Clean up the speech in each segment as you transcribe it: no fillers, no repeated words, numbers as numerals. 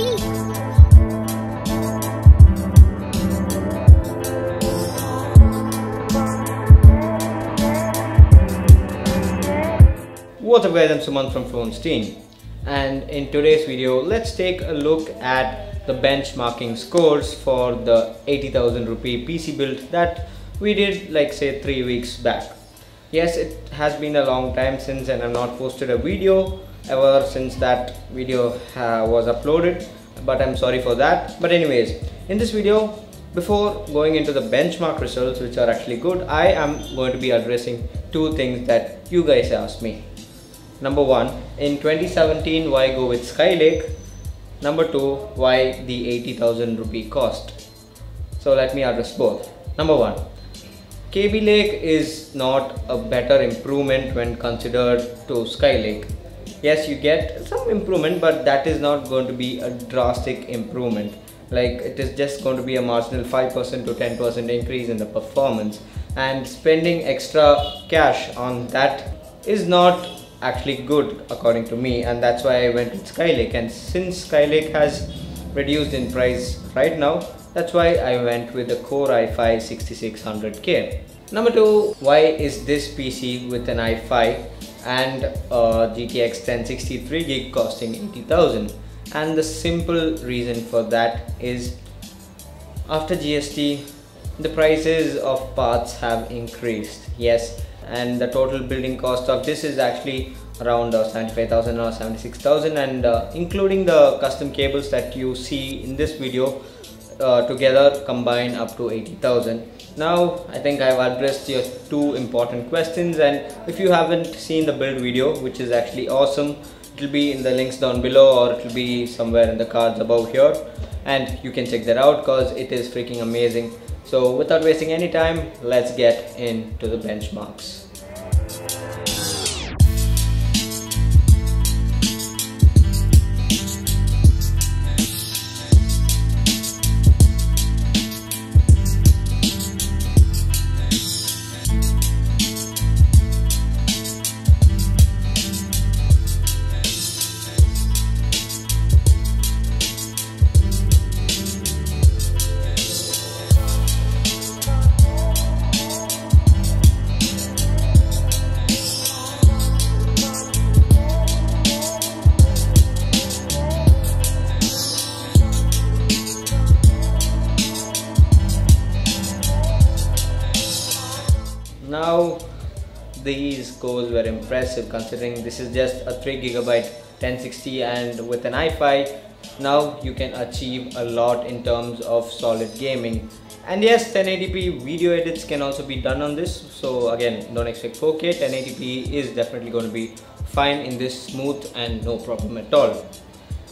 Beats. What's up guys, I'm Suman from Phone Stein, and in today's video let's take a look at the benchmarking scores for the 80,000 rupee PC build that we did like say 3 weeks back. Yes, it has been a long time since, and I've not posted a video ever since that video was uploaded, but I'm sorry for that. But anyways, in this video, before going into the benchmark results, which are actually good, I am going to be addressing two things that you guys asked me. Number one, in 2017, why go with Skylake? Number two, why the 80,000 rupee cost? So let me address both. Number one, KB Lake is not a better improvement when considered to Skylake. Yes, you get some improvement, but that is not going to be a drastic improvement. Like, it is just going to be a marginal 5% to 10% increase in the performance, and spending extra cash on that is not actually good according to me, and that's why I went with Skylake. And since Skylake has reduced in price right now, that's why I went with the Core i5 6600K. Number two, why is this PC with an i5 and GTX 1060 3GB costing 80,000? And the simple reason for that is, after GST, the prices of parts have increased. Yes, and the total building cost of this is actually around 75,000 or 76,000, and including the custom cables that you see in this video, together combine up to 80,000. Now I think I've addressed your two important questions, and if you haven't seen the build video, which is actually awesome, it will be in the links down below, or it will be somewhere in the cards above here, and you can check that out because it is freaking amazing. So without wasting any time, let's get into the benchmarks. Now these scores were impressive, considering this is just a 3GB 1060, and with an i5 now you can achieve a lot in terms of solid gaming. And yes, 1080p video edits can also be done on this, so again, don't expect 4K. 1080p is definitely going to be fine in this smooth and no problem at all.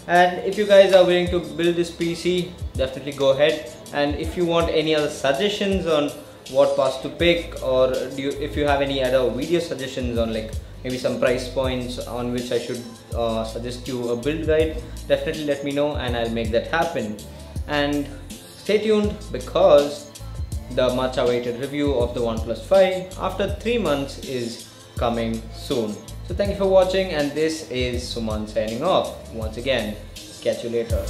And if you guys are willing to build this PC, definitely go ahead. And if you want any other suggestions on what parts to pick, or if you have any other video suggestions on like maybe some price points on which I should suggest you a build guide, definitely let me know and I'll make that happen. And stay tuned, because the much awaited review of the Oneplus 5 after 3 months is coming soon. So thank you for watching, and this is Suman signing off. Once again, catch you later.